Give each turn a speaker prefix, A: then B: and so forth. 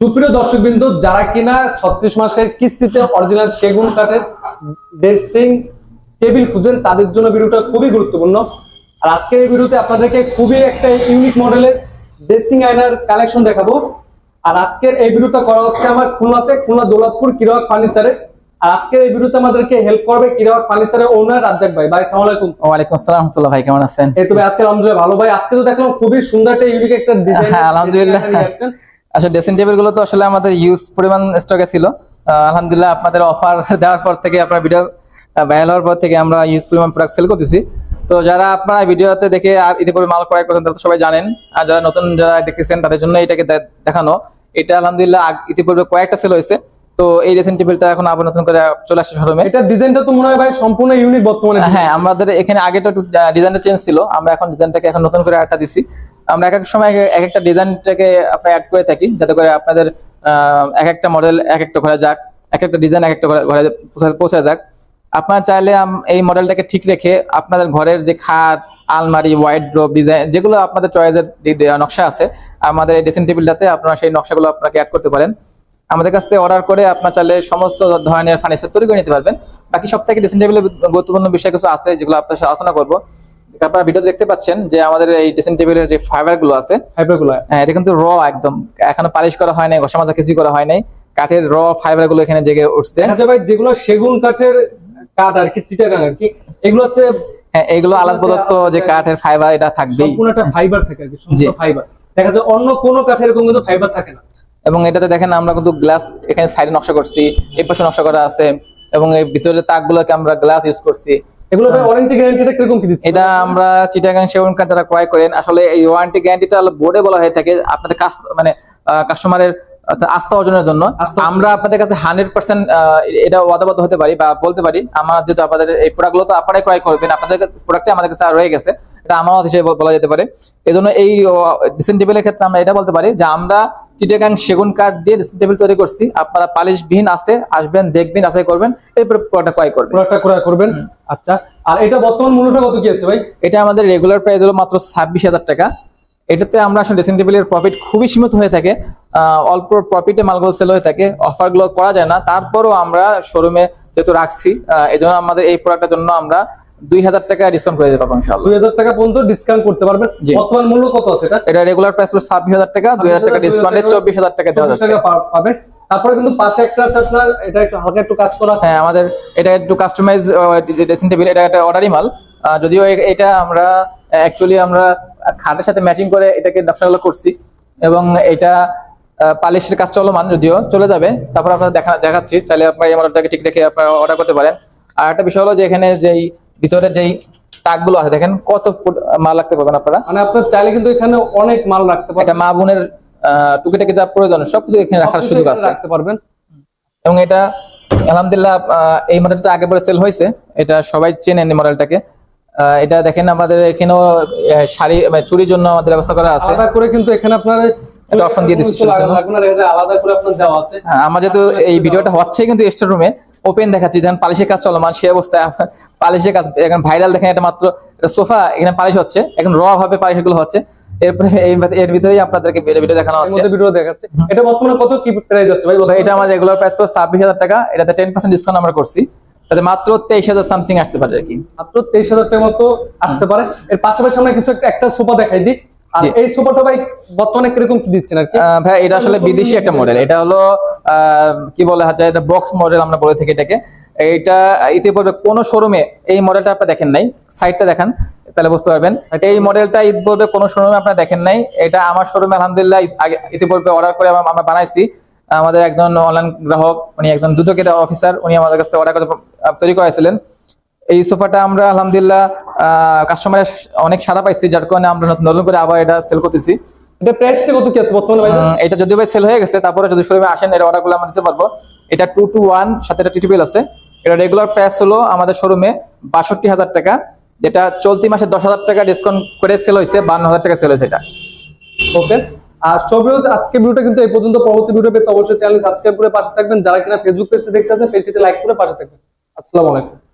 A: সুপ্রিয় দর্শকবৃন্দ, যারা কিনা 36 মাসের কিস্তিতে অরিজিনাল সেগুন কাঠের ড্রেসিং টেবিল খুঁজেন তাদের জন্য ভিডিওটা খুবই গুরুত্বপূর্ণ। আর আজকের এই ভিডিওতে আপনাদেরকে খুবই একটা ইউনিক মডেলের ড্রেসিং আয়নার কালেকশন দেখাবো। আর আজকের এই ভিডিওটা করা হচ্ছে আমার খুলনা দৌলতপুর কিরাওয়াত ফার্নিচারে। আর আজকের এই ভিডিওতে আমাদেরকে হেল্প করবে কিরাওয়াত ফার্নিচারের ওনার রাজ্জাক ভাই। ভাই আসসালামু আলাইকুম।
B: ওয়ালাইকুম আসসালাম রাহমাতুল্লাহ। ভাই কেমন আছেন?
A: এই তো ভাই আজকে আলহামদুলিল্লাহ ভালো। ভাই আজকে তো দেখলাম খুবই সুন্দর একটা ইউনিক একটা ডিজাইন।
B: হ্যাঁ আলহামদুলিল্লাহ। আসলে ড্রেসিং টেবিল গুলো তো আসলে আমাদের ইউজ পরিমাণ স্টকে ছিল। আলহামদুলিল্লাহ আপনাদের অফার দেওয়ার পর থেকে, আপনার ভিডিও ভাইরাল হওয়ার পর থেকে আমরা ইউজ পরিমাণ প্রোডাক্ট সেল করতেছি। তো যারা আপনারা ভিডিওতে দেখে আর ইতিপূর্বে মাল ক্রয় করেছেন তারা তো সবাই জানেন, আর যারা নতুন যারা দেখতেছেন তাদের জন্য এটাকে দেখানো। এটা আলহামদুলিল্লাহ ইতিপূর্বে কয়েকটা সেল হয়েছে। তো এই ড্রেসিং টেবিলটা এখন আবার নতুন করে চলে আসছে শোরুমে।
A: এটা ডিজাইনটা তো মনে হয় ভাই সম্পূর্ণ ইউনিক বর্তমানে।
B: হ্যাঁ, আমাদের এখানে আগে তো ডিজাইনটা চেঞ্জ ছিল, আমরা এখন ডিজাইনটাকে এখন নতুন করে একটা দিছি। আমরা এক এক সময় এক একটা ডিজাইনটাকে আপনার অ্যাড করে থাকি, যাতে করে আপনাদের এক একটা মডেল এক একটা ঘরে যাক, এক একটা ডিজাইন এক একটা ঘরে পৌঁছে যাক। আপনারা চাইলে এই মডেলটাকে ঠিক রেখে আপনাদের ঘরের যে খাট, আলমারি, ওয়াইড্রোব ডিজাইন যেগুলো আপনাদের চয়েসের নকশা আছে, আমাদের এই ড্রেসিং টেবিলটাতে আপনারা সেই নকশাগুলো আপনাকে অ্যাড করতে পারেন। আমাদের কাছ থেকে অর্ডার করে আপনার চাইলে সমস্ত ধরনের ফার্নিচার তৈরি করে নিতে পারবেন। বাকি সব থেকে ড্রেসিং টেবিলের গুরুত্বপূর্ণ বিষয় কিছু আছে যেগুলো আপনার সাথে আলোচনা করবো। আপনারা ভিডিও দেখতে পাচ্ছেন যে আমাদের এই ড্রেসিং টেবিলের যে ফাইবার গুলো আছে, হ্যাঁ এটা কিন্তু র একদম, এখনো পালিশ করা হয় নাই, ঘষা মাজা কিছু করা হয় নাই। কাঠের র ফাইবার গুলো এখানে জেগে উঠছে।
A: আচ্ছা ভাই, যেগুলো সেগুন কাঠের কাঠ আর কি, চিটাগাং আর কি, এগুলোতে
B: হ্যাঁ এগুলো আলাদা প্রদত্ত যে কাঠের ফাইবার এটা থাকবেই,
A: সম্পূর্ণ একটা ফাইবার থাকে আর কি, সম্পূর্ণ ফাইবার। দেখা যায় অন্য কোনো কাঠের এরকম কিন্তু ফাইবার থাকে না।
B: এবং এটাতে দেখেন আমরা কিন্তু গ্লাস এখানে সাইডে নকশা করছি, এই পাশে নকশা করা আছে, এবং এই ভিতরে তাকগুলোকে আমরা গ্লাস ইউজ করছি।
A: এগুলো ভাই ওয়ারেন্টি গ্যারান্টিটা কিরকম কি দিচ্ছে?
B: এটা আমরা চিটাগাং সেগুন কাঠ যারা ক্রয় করেন, আসলে এই ওয়ারেন্টি গ্যারান্টিটা বোর্ডে বলা হয়ে থাকে আপনাদের মানে কাস্টমারের আস্থা অর্জনের জন্য। আমরা আপনাদের কাছে 100% এটা ওয়াদাবদ্ধ হতে পারি বা বলতে পারি, আমার যেহেতু আপনাদের এই প্রোডাক্টগুলো তো আপনারাই ক্রয় করবেন, আপনাদের প্রোডাক্টে আমাদের কাছে রয়ে গেছে, এটা আমানত হিসেবে বলা যেতে পারে। এই জন্য এই ড্রেসিং টেবিলের ক্ষেত্রে আমরা এটা বলতে পারি যে আমরা চিটাগাং সেগুন কাঠ দিয়ে ড্রেসিং টেবিল তৈরি করছি। আপনারা পালিশবিহীন আছে আসবেন, দেখবেন, আশাই করবেন, এরপর প্রোডাক্ট ক্রয় করবেন।
A: আচ্ছা, আর এটা বর্তমান মূল্যটা কত কি আছে ভাই?
B: এটা আমাদের রেগুলার প্রাইস হলো মাত্র 26,000 টাকা। এটাতে আমরা আসলে ড্রেসিং টেবিলের প্রফিট খুবই সীমিত হয়ে থাকে, অল্প প্রফিটে মালগুলো সেল হয়ে থাকে, অফার গুলো করা যায় না। তারপরও আমরা শোরুমে যেহেতু রাখছি, এই জন্য আমাদের এই প্রোডাক্টের জন্য আমরা 2,000 টাকা ডিসকাউন্ট করে দিতে পারবো ইনশাআল্লাহ।
A: 2,000 টাকা পর্যন্ত ডিসকাউন্ট করতে পারবেন। বর্তমান মূল্য কত আছে এটা?
B: এটা রেগুলার প্রাইস হলো 26,000 টাকা, 2,000 টাকা ডিসকাউন্টে 24,000 টাকা দেওয়া যাচ্ছে।
A: পাবেন। তারপরে কিন্তু পাশে একটা আছে আপনার, এটা একটু হালকা একটু কাজ করা আছে।
B: হ্যাঁ, আমাদের এটা একটু কাস্টমাইজ ড্রেসিং টেবিল, এটা একটা অর্ডারি মাল। যদিও এটা আমরা অ্যাকচুয়ালি আমরা খাটের সাথে ম্যাচিং করে এটাকে নকশাগুলো করছি, এবং এটা পালিশের কাজ চলমান, যদিও চলে যাবে। তারপর আপনারা দেখাচ্ছি, চাইলে আপনারা এই মডেলটাকে ঠিক রেখে আপনারা অর্ডার করতে পারেন। আর একটা বিষয় হলো যে এখানে যেই ভিতরে যেই তাকগুলো আছে, দেখেন কত মাল রাখতে পারবেন আপনারা।
A: মানে আপনার চাইলে কিন্তু এখানে অনেক মাল রাখতে পারবেন।
B: এটা মা বোনের টুকিটাকি যা প্রয়োজন সবকিছু এখানে রাখার সুযোগ আছে,
A: রাখতে পারবেন।
B: এবং এটা আলহামদুলিল্লাহ এই মডেলটা আগে পরে সেল হয়েছে, এটা সবাই চেনেন এই মডেলটাকে। এটা দেখেন আমাদের এখানেও শাড়ি চুরির জন্য আমাদের ব্যবস্থা করা আছে,
A: আলাদা করে কিন্তু এখানে আপনার
B: এটা অপশন দিয়ে দিচ্ছি।
A: আলাদা করে আপনার দেওয়া আছে।
B: আমার যেহেতু এই ভিডিওটা হচ্ছে কিন্তু স্টোর রুমে ওপেন দেখাচ্ছি, যখন পালিশের কাজ চলমান সেই অবস্থায় পালিশের কাজ এখন ভাইরাল দেখেন। এটা মাত্র সোফা এখানে পালিশ হচ্ছে, এখন র ভাবে পালিশ গুলো হচ্ছে। এরপরে এর ভিতরেই আপনাদেরকে ভিডিও দেখানো হচ্ছে,
A: ভিডিও দেখাচ্ছে। এটা বর্তমানে কত কি প্রাইস আছে ভাই?
B: এটা আমার রেগুলার প্রাইস 26,000 টাকা, এটাতে 10% ডিসকাউন্ট আমরা করছি, তাতে মাত্র 23,000 সামথিং আসতে পারে আর কি।
A: মাত্র 23,000 টাকার মতো আসতে পারে। এর পাশাপাশি আমরা কিছু একটা সোফা দেখাই দিই। আর এই সোফাটা ভাই বর্তমানে কিরকম কি দিচ্ছেন আর কি?
B: ভাই এটা আসলে বিদেশি একটা মডেল, এটা হলো কি বলে যায়, এটা বক্স মডেল আমরা বলে থাকি এটাকে। এটা ইতিপূর্বে কোনো শোরুমে এই মডেলটা আপনারা দেখেন নাই, সাইডটা দেখান তাহলে বুঝতে পারবেন। এই মডেলটা ইতিপূর্বে কোনো শোরুমে আপনারা দেখেন নাই, এটা আমার শোরুমে আলহামদুলিল্লাহ ইতিপূর্বে অর্ডার করে আমরা বানাইছি। আমাদের একজন অনলাইন গ্রাহক, উনি একজন দুদকের অফিসার, উনি আমাদের কাছ থেকে অর্ডার করে তৈরি করাইছিলেন। এই সোফাটা আমরা আলহামদুলিল্লাহ কাস্টমারের অনেক সাড়া পাইছি, যার কারণে আমরা নতুন করে আবার এটা সেল করতেছি।
A: এটা প্রাইস কত কি আছে বর্তমানে ভাই?
B: এটা যদিও ভাই সেল হয়ে গেছে, তারপরে যদি শোরুমে আসেন এর অর্ডারগুলো আমরা দিতে পারবো। এটা 2-to-1 সাথে একটা টিটিপিএল আছে। এটা রেগুলার প্রাইস হলো আমাদের শোরুমে 62,000 টাকা, যেটা চলতি মাসে 10,000 টাকা ডিসকাউন্ট করে সেল হয়েছে, 52,000 টাকা সেল হয়েছে এটা।
A: ওকে। আর সবই আজকে ভিডিওটা কিন্তু এই পর্যন্ত। পরবর্তী ভিডিও পেতে অবশ্যই চ্যানেল সাবস্ক্রাইব করে পাশে থাকবেন। যারা কিনা ফেসবুক পেজে দেখতে আছেন পেজটিতে লাইক করে পাশে থাকবেন। আসসালামু আলাইকুম।